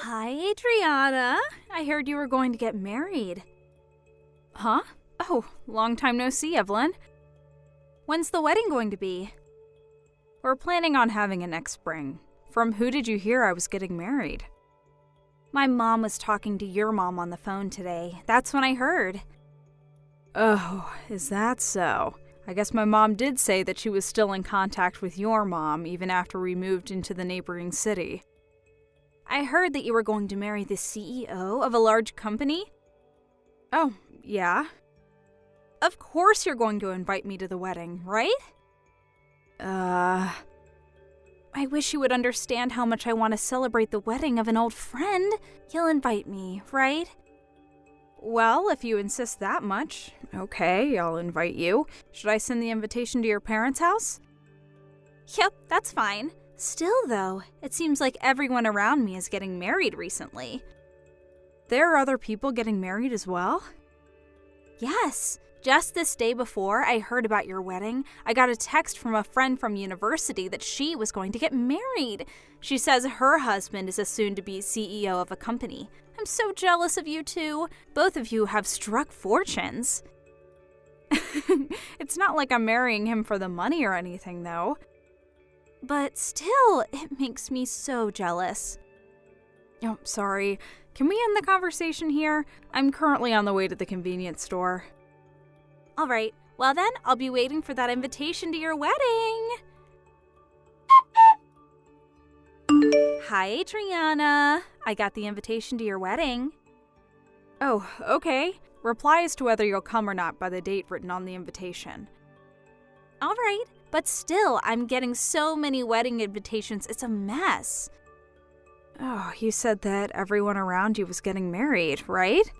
Hi, Adriana. I heard you were going to get married. Huh? Oh, long time no see, Evelyn. When's the wedding going to be? We're planning on having it next spring. From who did you hear I was getting married? My mom was talking to your mom on the phone today. That's when I heard. Oh, is that so? I guess my mom did say that she was still in contact with your mom even after we moved into the neighboring city. I heard that you were going to marry the CEO of a large company. Oh, yeah? Of course you're going to invite me to the wedding, right? I wish you would understand how much I want to celebrate the wedding of an old friend. You'll invite me, right? Well, if you insist that much, okay, I'll invite you. Should I send the invitation to your parents' house? Yep, that's fine. Still, though, it seems like everyone around me is getting married recently. There are other people getting married as well? Yes. Just this day before I heard about your wedding, I got a text from a friend from university that she was going to get married. She says her husband is a soon-to-be CEO of a company. I'm so jealous of you two. Both of you have struck fortunes. It's not like I'm marrying him for the money or anything, though. But still, it makes me so jealous. Oh, sorry. Can we end the conversation here? I'm currently on the way to the convenience store. All right. Well then, I'll be waiting for that invitation to your wedding. Hi, Adriana. I got the invitation to your wedding. Oh, okay. Reply as to whether you'll come or not by the date written on the invitation. All right. But still, I'm getting so many wedding invitations, it's a mess. Oh, you said that everyone around you was getting married, right?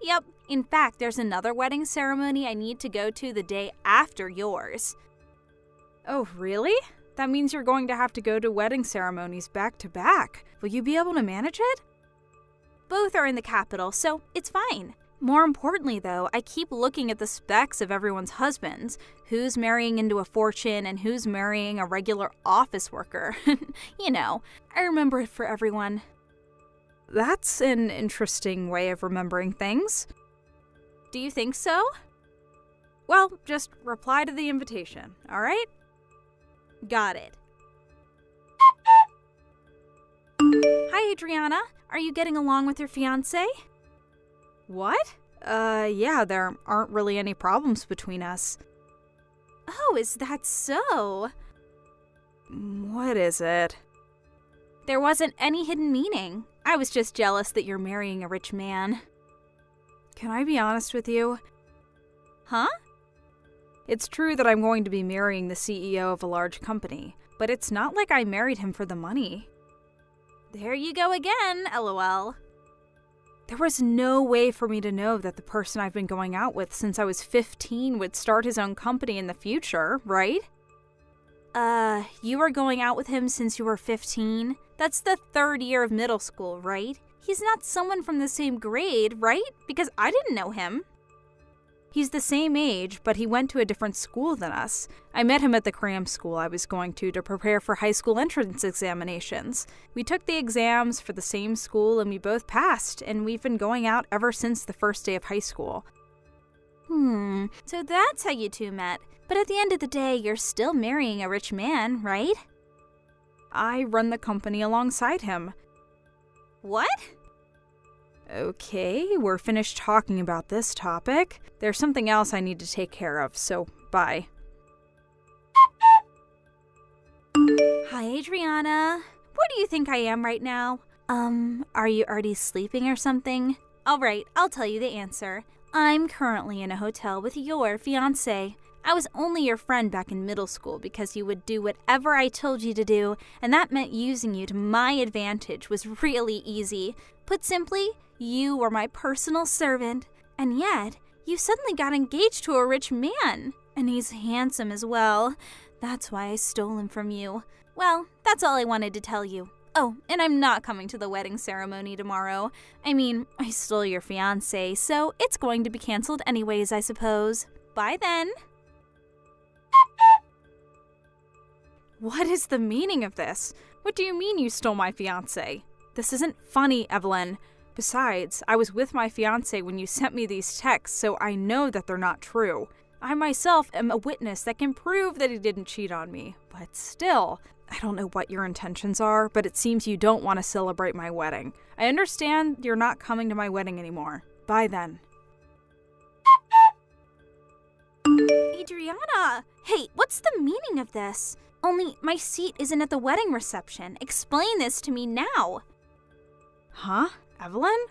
Yep. In fact, there's another wedding ceremony I need to go to the day after yours. Oh, really? That means you're going to have to go to wedding ceremonies back to back. Will you be able to manage it? Both are in the capital, so it's fine. More importantly, though, I keep looking at the specs of everyone's husbands. Who's marrying into a fortune and who's marrying a regular office worker. You know, I remember it for everyone. That's an interesting way of remembering things. Do you think so? Well, just reply to the invitation, all right? Got it. Hi, Adriana. Are you getting along with your fiance? What? Yeah, there aren't really any problems between us. Oh, is that so? What is it? There wasn't any hidden meaning. I was just jealous that you're marrying a rich man. Can I be honest with you? Huh? It's true that I'm going to be marrying the CEO of a large company, but it's not like I married him for the money. There you go again, LOL. There was no way for me to know that the person I've been going out with since I was 15 would start his own company in the future, right? You were going out with him since you were 15? That's the third year of middle school, right? He's not someone from the same grade, right? Because I didn't know him. He's the same age, but he went to a different school than us. I met him at the cram school I was going to prepare for high school entrance examinations. We took the exams for the same school and we both passed, and we've been going out ever since the first day of high school. So that's how you two met. But at the end of the day, you're still marrying a rich man, right? I run the company alongside him. What? Okay, we're finished talking about this topic. There's something else I need to take care of, so bye. Hi, Adriana. Where do you think I am right now? Are you already sleeping or something? Alright, I'll tell you the answer. I'm currently in a hotel with your fiance. I was only your friend back in middle school because you would do whatever I told you to do, and that meant using you to my advantage was really easy. Put simply, you were my personal servant, and yet, you suddenly got engaged to a rich man. And he's handsome as well. That's why I stole him from you. Well, that's all I wanted to tell you. Oh, and I'm not coming to the wedding ceremony tomorrow. I mean, I stole your fiancé, so it's going to be canceled anyways, I suppose. Bye then. What is the meaning of this? What do you mean you stole my fiancé? This isn't funny, Evelyn. Besides, I was with my fiance when you sent me these texts, so I know that they're not true. I myself am a witness that can prove that he didn't cheat on me. But still, I don't know what your intentions are, but it seems you don't want to celebrate my wedding. I understand you're not coming to my wedding anymore. Bye then. Adriana! Hey, what's the meaning of this? Only my seat isn't at the wedding reception. Explain this to me now. Huh? Evelyn?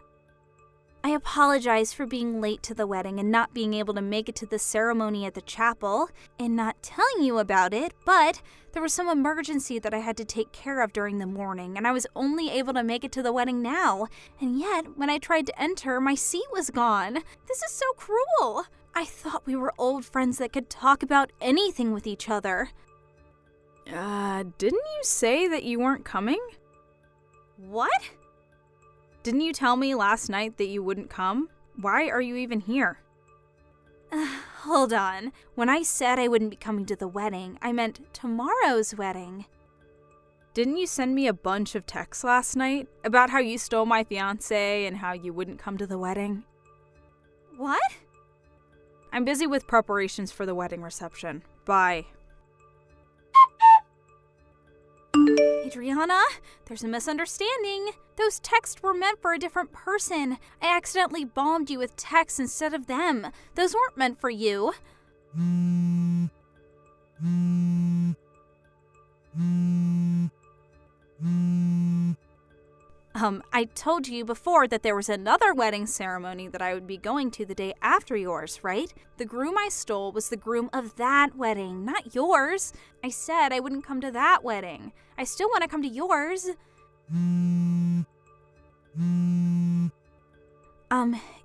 I apologize for being late to the wedding and not being able to make it to the ceremony at the chapel and not telling you about it, but there was some emergency that I had to take care of during the morning and I was only able to make it to the wedding now. And yet, when I tried to enter, my seat was gone. This is so cruel. I thought we were old friends that could talk about anything with each other. Didn't you say that you weren't coming? What? Didn't you tell me last night that you wouldn't come? Why are you even here? Hold on. When I said I wouldn't be coming to the wedding, I meant tomorrow's wedding. Didn't you send me a bunch of texts last night about how you stole my fiance and how you wouldn't come to the wedding? What? I'm busy with preparations for the wedding reception. Bye. Adriana, there's a misunderstanding. Those texts were meant for a different person. I accidentally bombed you with texts instead of them. Those weren't meant for you. I told you before that there was another wedding ceremony that I would be going to the day after yours, right? The groom I stole was the groom of that wedding, not yours. I said I wouldn't come to that wedding. I still want to come to yours.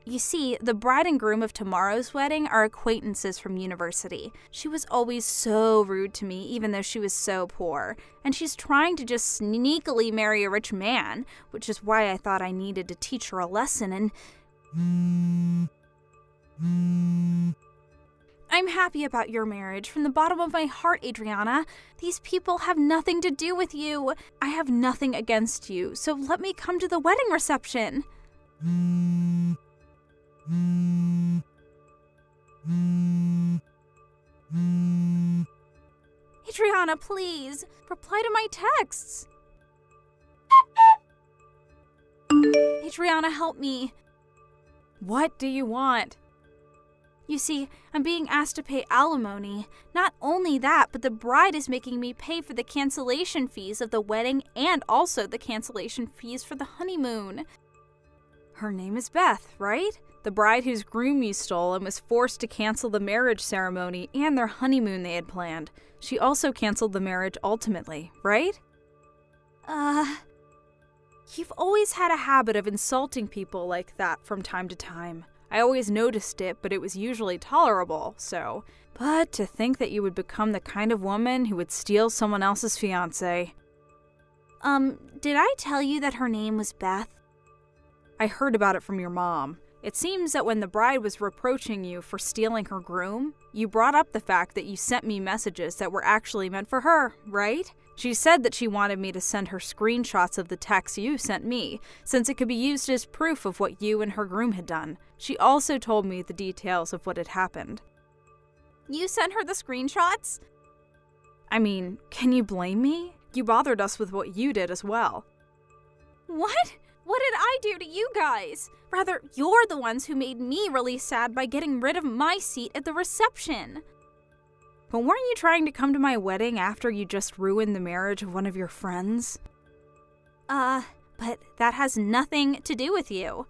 You see, the bride and groom of tomorrow's wedding are acquaintances from university. She was always so rude to me, even though she was so poor. And she's trying to just sneakily marry a rich man, which is why I thought I needed to teach her a lesson and... I'm happy about your marriage from the bottom of my heart, Adriana. These people have nothing to do with you. I have nothing against you, so let me come to the wedding reception. Adriana, please, reply to my texts. Adriana, help me. What do you want? You see, I'm being asked to pay alimony. Not only that, but the bride is making me pay for the cancellation fees of the wedding and also the cancellation fees for the honeymoon. Her name is Beth, right? The bride whose groom you stole and was forced to cancel the marriage ceremony and their honeymoon they had planned. She also canceled the marriage ultimately, right? You've Always had a habit of insulting people like that from time to time. I always noticed it, but it was usually tolerable, so... But to think that you would become the kind of woman who would steal someone else's fiancé. Did I tell you that her name was Beth? I heard about it from your mom. It seems that when the bride was reproaching you for stealing her groom, you brought up the fact that you sent me messages that were actually meant for her, right? She said that she wanted me to send her screenshots of the texts you sent me, since it could be used as proof of what you and her groom had done. She also told me the details of what had happened. You sent her the screenshots? I mean, can you blame me? You bothered us with what you did as well. What? What did I do to you guys? Rather, you're the ones who made me really sad by getting rid of my seat at the reception. But weren't you trying to come to my wedding after you just ruined the marriage of one of your friends? But that has nothing to do with you.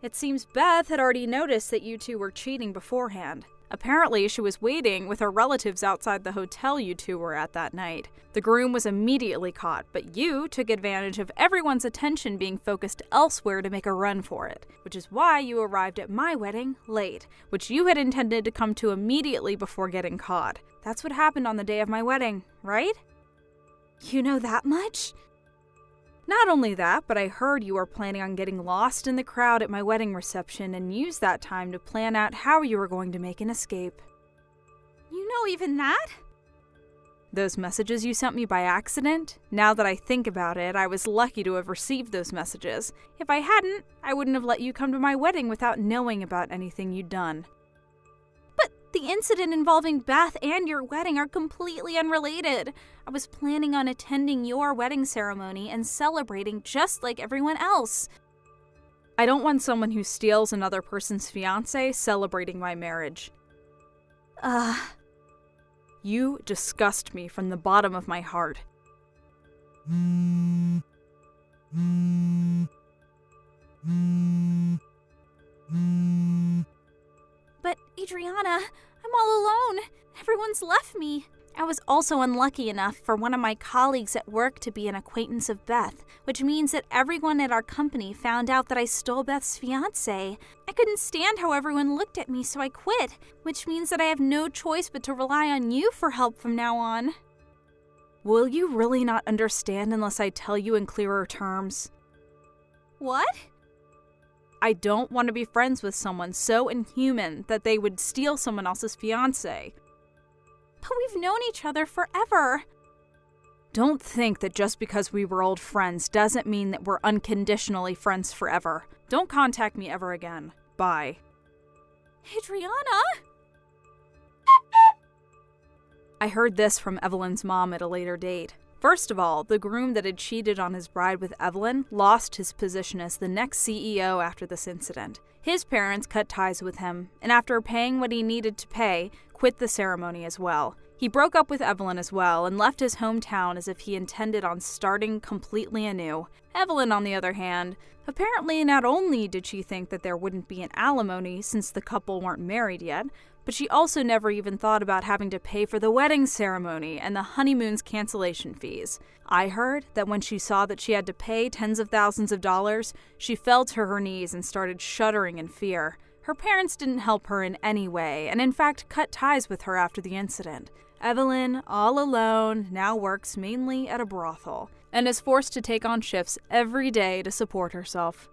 It seems Beth had already noticed that you two were cheating beforehand. Apparently, she was waiting with her relatives outside the hotel you two were at that night. The groom was immediately caught, but you took advantage of everyone's attention being focused elsewhere to make a run for it, which is why you arrived at my wedding late, which you had intended to come to immediately before getting caught. That's what happened on the day of my wedding, right? You know that much? Not only that, but I heard you were planning on getting lost in the crowd at my wedding reception and use that time to plan out how you were going to make an escape. You know even that? Those messages you sent me by accident? Now that I think about it, I was lucky to have received those messages. If I hadn't, I wouldn't have let you come to my wedding without knowing about anything you'd done. But the incident involving Beth and your wedding are completely unrelated. I was planning on attending your wedding ceremony and celebrating just like everyone else. I don't want someone who steals another person's fiance celebrating my marriage. You disgust me from the bottom of my heart. But Adriana, I'm all alone. Everyone's left me. I was also unlucky enough for one of my colleagues at work to be an acquaintance of Beth, which means that everyone at our company found out that I stole Beth's fiance. I couldn't stand how everyone looked at me, so I quit, which means that I have no choice but to rely on you for help from now on. Will you really not understand unless I tell you in clearer terms? What? I don't want to be friends with someone so inhuman that they would steal someone else's fiance. But we've known each other forever. Don't think that just because we were old friends doesn't mean that we're unconditionally friends forever. Don't contact me ever again. Bye. Adriana? I heard this from Evelyn's mom at a later date. First of all, the groom that had cheated on his bride with Evelyn lost his position as the next CEO after this incident. His parents cut ties with him, and after paying what he needed to pay, quit the ceremony as well. He broke up with Evelyn as well and left his hometown as if he intended on starting completely anew. Evelyn, on the other hand, apparently not only did she think that there wouldn't be an alimony since the couple weren't married yet, but she also never even thought about having to pay for the wedding ceremony and the honeymoon's cancellation fees. I heard that when she saw that she had to pay tens of thousands of dollars, she fell to her knees and started shuddering in fear. Her parents didn't help her in any way, and in fact cut ties with her after the incident. Evelyn, all alone, now works mainly at a brothel, and is forced to take on shifts every day to support herself.